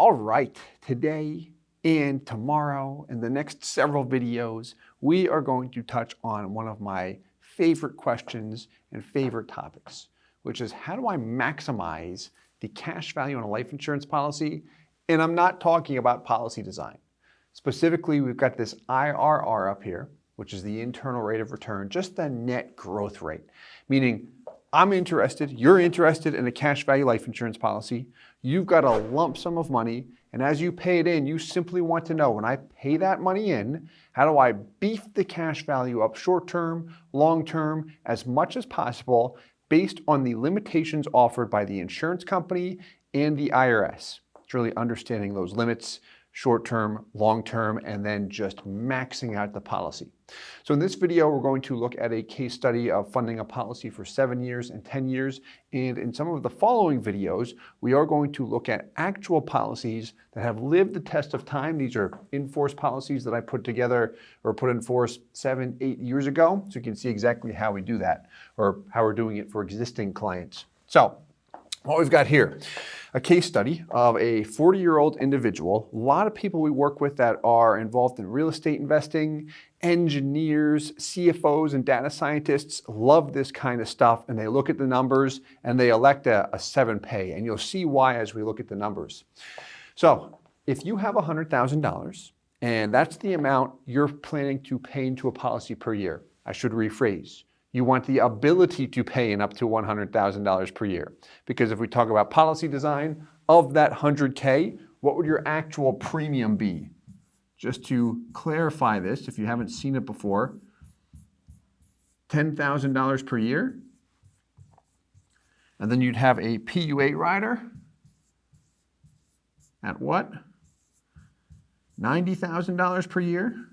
All right, today and tomorrow and the next several videos, we are going to touch on one of my favorite questions and favorite topics, which is how do I maximize the cash value on a life insurance policy? And I'm not talking about policy design. Specifically, we've got this IRR up here, which is the internal rate of return, just the net growth rate, meaning I'm interested, you're interested in a cash value life insurance policy. You've got a lump sum of money, and as you pay it in, you simply want to know, when I pay that money in, how do I beef the cash value up short-term, long-term, as much as possible based on the limitations offered by the insurance company and the IRS. It's really understanding those limits, short-term, long-term, and then just maxing out the policy. So in this video, we're going to look at a case study of funding a policy for 7 years and 10 years. And in some of the following videos, we are going to look at actual policies that have lived the test of time. These are in-force policies that I put together or put in force 7, 8 years ago. So you can see exactly how we do that or how we're doing it for existing clients. So what we've got here, a case study of a 40-year-old individual. A lot of people we work with that are involved in real estate investing, engineers, CFOs, and data scientists love this kind of stuff, and they look at the numbers and they elect a 7 pay, and you'll see why as we look at the numbers. So if you have $100,000 and that's the amount you're planning to pay into a policy per year, I should rephrase. You want the ability to pay in up to $100,000 per year. Because if we talk about policy design, of that 100K, what would your actual premium be? Just to clarify this, if you haven't seen it before, $10,000 per year. And then you'd have a PUA rider at what? $90,000 per year.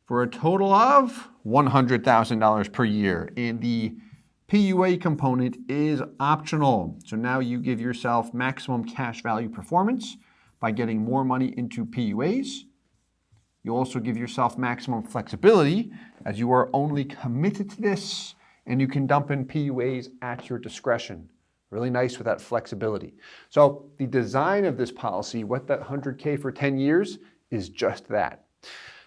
For a total of $100,000 per year. And the PUA component is optional. So now you give yourself maximum cash value performance by getting more money into PUAs. You also give yourself maximum flexibility as you are only committed to this, and you can dump in PUAs at your discretion. Really nice with that flexibility. So the design of this policy, what that 100K for 10 years, is just that.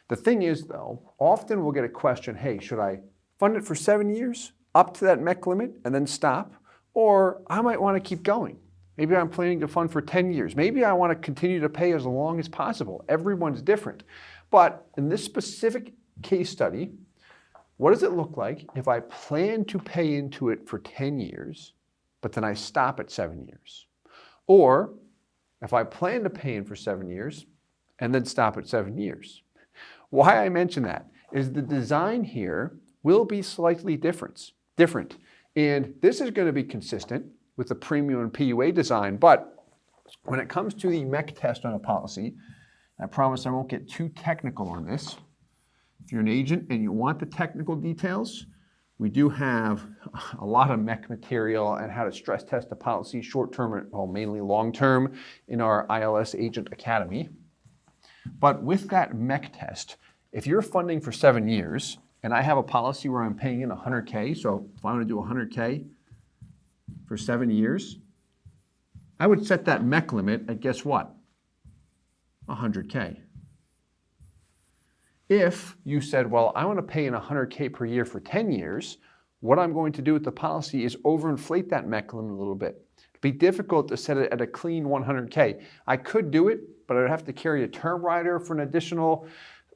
The thing is, though, often we'll get a question, hey, should I fund it for 7 years, up to that MEC limit, and then stop? Or I might want to keep going. Maybe I'm planning to fund for 10 years. Maybe I want to continue to pay as long as possible. Everyone's different. But in this specific case study, what does it look like if I plan to pay into it for 10 years, but then I stop at 7 years? Or if I plan to pay in for 7 years and then stop at 7 years? Why I mention that is the design here will be slightly different. And this is going to be consistent with the premium and PUA design, but when it comes to the MEC test on a policy, I promise I won't get too technical on this. If you're an agent and you want the technical details, we do have a lot of MEC material and how to stress test a policy short-term, well, mainly long-term in our ILS Agent Academy. But with that MEC test, if you're funding for 7 years, and I have a policy where I'm paying in 100K, so if I want to do 100K for 7 years, I would set that MEC limit at, guess what? 100K. If you said, well, I want to pay in 100K per year for 10 years, what I'm going to do with the policy is overinflate that MEC limit a little bit. It'd be difficult to set it at a clean 100K. I could do it, but I'd have to carry a term rider for an additional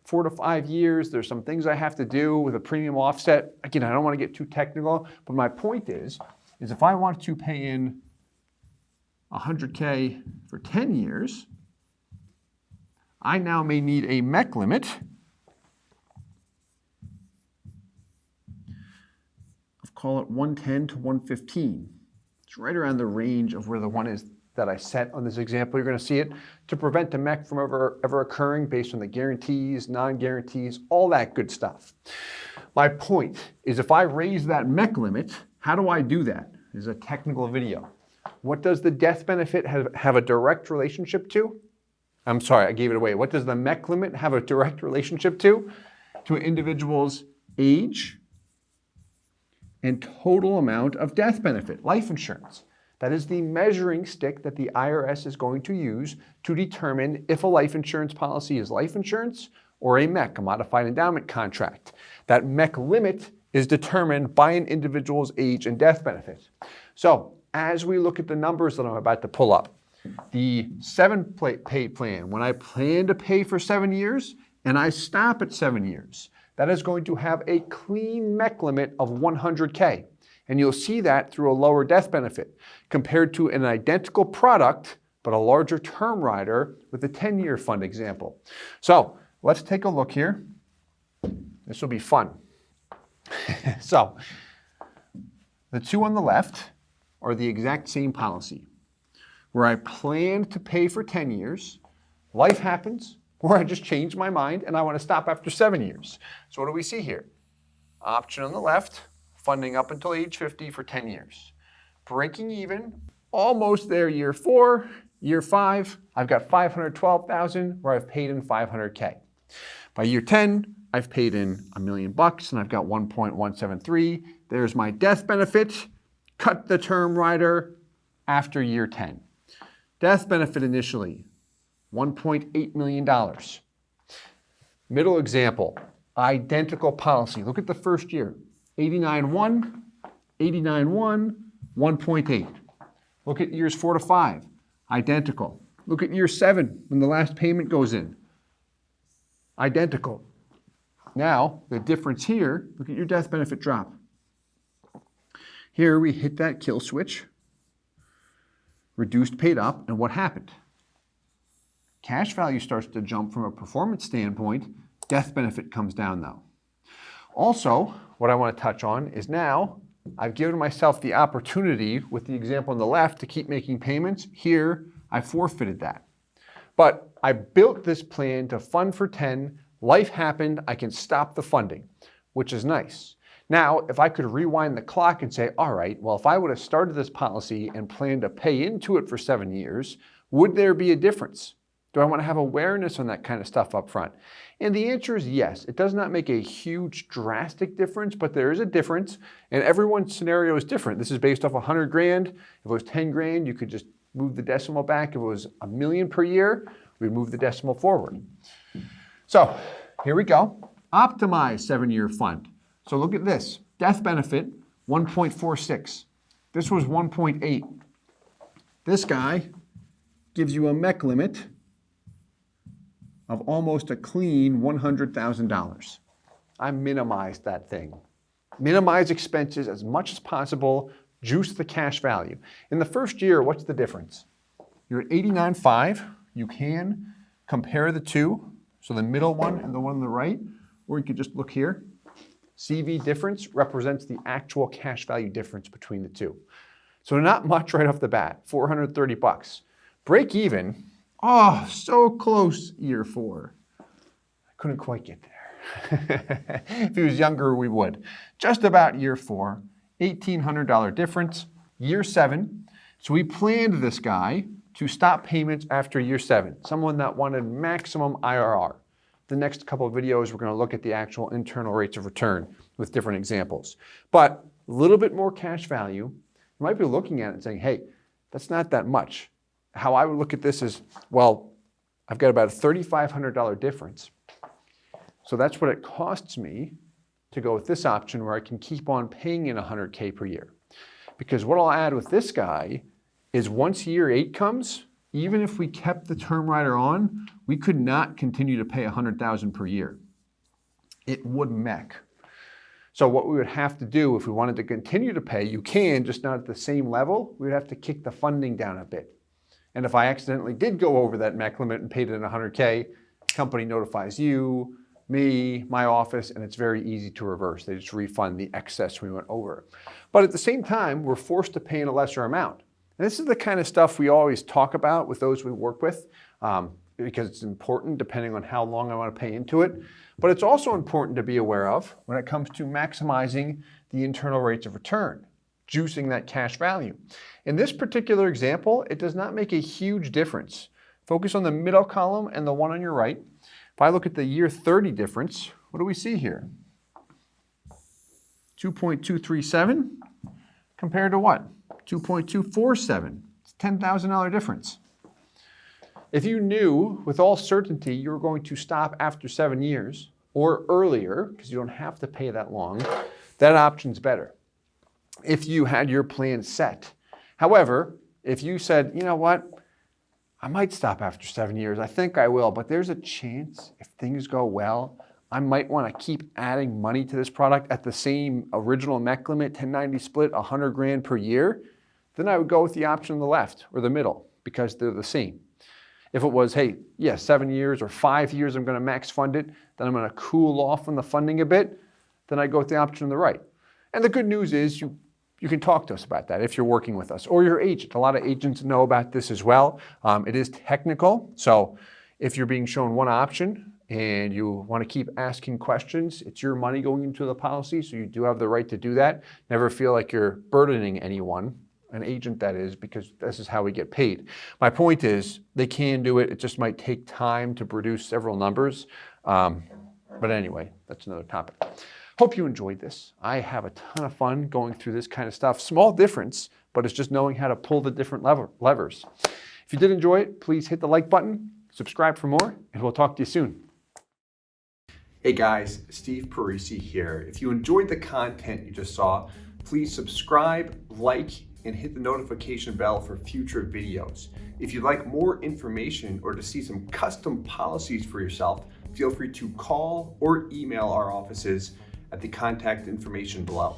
4 to 5 years. There's some things I have to do with a premium offset. Again, I don't want to get too technical, but my point is if I want to pay in 100K for 10 years, I now may need a MEC limit of, call it 110 to 115. It's right around the range of where the one is that I set on this example. You're going to see it to prevent the MEC from ever occurring based on the guarantees, non-guarantees, all that good stuff. My point is if I raise that MEC limit, how do I do that? This is a technical video. What does the death benefit have a direct relationship to? I'm sorry, I gave it away. What does the MEC limit have a direct relationship to? To an individual's age and total amount of death benefit, life insurance. That is the measuring stick that the IRS is going to use to determine if a life insurance policy is life insurance or a MEC, a modified endowment contract. That MEC limit is determined by an individual's age and death benefit. So as we look at the numbers that I'm about to pull up, the 7-pay plan, when I plan to pay for 7 years and I stop at 7 years, that is going to have a clean MEC limit of 100K. And you'll see that through a lower death benefit compared to an identical product, but a larger term rider with a 10-year fund example. So let's take a look here. This will be fun. So the two on the left are the exact same policy, where I planned to pay for 10 years, life happens, or I just changed my mind and I want to stop after 7 years. So what do we see here? Option on the left, funding up until age 50 for 10 years. Breaking even, almost there year 4, year 5, I've got $512,000 where I've paid in $500K. By year 10, I've paid in $1 million and I've got 1.173. There's my death benefit. Cut the term rider after year 10. Death benefit initially, $1.8 million. Middle example, identical policy. Look at the first year, 89.1, 89.1, 1.8. Look at years 4 to 5, identical. Look at year 7 when the last payment goes in, identical. Now, the difference here, look at your death benefit drop. Here we hit that kill switch, reduced paid up, and what happened? Cash value starts to jump from a performance standpoint, death benefit comes down though. Also, what I want to touch on is now I've given myself the opportunity with the example on the left to keep making payments. Here, I forfeited that. But I built this plan to fund for 10, life happened, I can stop the funding, which is nice. Now, if I could rewind the clock and say, all right, well, if I would have started this policy and planned to pay into it for 7 years, would there be a difference? Do I want to have awareness on that kind of stuff up front? And the answer is yes. It does not make a huge drastic difference, but there is a difference, and everyone's scenario is different. This is based off 100 grand. If it was 10 grand, you could just move the decimal back. If it was $1 million per year, we'd move the decimal forward. So here we go. Optimize 7-year fund. So look at this. Death benefit, 1.46. This was 1.8. This guy gives you a MEC limit of almost a clean $100,000. I minimized that thing. Minimize expenses as much as possible, juice the cash value. In the first year, what's the difference? You're at 89.5. You can compare the two, so the middle one and the one on the right, or you could just look here. CV difference represents the actual cash value difference between the two. So not much right off the bat, 430 bucks. Break even, oh, so close year 4. I couldn't quite get there. If he was younger, we would. Just about year 4, $1,800 difference. Year 7, so we planned this guy to stop payments after year 7, someone that wanted maximum IRR. The next couple of videos, we're going to look at the actual internal rates of return with different examples. But a little bit more cash value, you might be looking at it and saying, hey, that's not that much. How I would look at this is, well, I've got about a $3,500 difference. So that's what it costs me to go with this option where I can keep on paying in $100K per year. Because what I'll add with this guy is once year 8 comes, even if we kept the term rider on, we could not continue to pay $100,000 per year. It would MEC. So what we would have to do if we wanted to continue to pay, you can, just not at the same level, we would have to kick the funding down a bit. And if I accidentally did go over that MEC limit and paid it in $100K, the company notifies you, me, my office, and it's very easy to reverse. They just refund the excess we went over. But at the same time, we're forced to pay in a lesser amount. And this is the kind of stuff we always talk about with those we work with because it's important depending on how long I want to pay into it. But it's also important to be aware of when it comes to maximizing the internal rates of return, juicing that cash value. In this particular example, it does not make a huge difference. Focus on the middle column and the one on your right. If I look at the year 30 difference, what do we see here? 2.237 compared to what? 2.247. It's a $10,000 difference. If you knew with all certainty you were going to stop after 7 years or earlier, because you don't have to pay that long, that option's better. If you had your plan set. However, if you said, you know what, I might stop after 7 years, I think I will, but there's a chance if things go well, I might want to keep adding money to this product at the same original MEC limit, 1090 split, 100 grand per year, then I would go with the option on the left or the middle because they're the same. If it was, hey, yeah, 7 years or 5 years, I'm going to max fund it, then I'm going to cool off on the funding a bit, then I go with the option on the right. And the good news is you can talk to us about that if you're working with us or your agent. A lot of agents know about this as well. It is technical. So if you're being shown one option and you want to keep asking questions, it's your money going into the policy, so you do have the right to do that. Never feel like you're burdening anyone, an agent that is, because this is how we get paid. My point is they can do it. It just might take time to produce several numbers. But anyway, that's another topic. Hope you enjoyed this. I have a ton of fun going through this kind of stuff. Small difference, but it's just knowing how to pull the different levers. If you did enjoy it, please hit the like button, subscribe for more, and we'll talk to you soon. Hey guys, Steve Parisi here. If you enjoyed the content you just saw, please subscribe, like, and hit the notification bell for future videos. If you'd like more information or to see some custom policies for yourself, feel free to call or email our offices at the contact information below.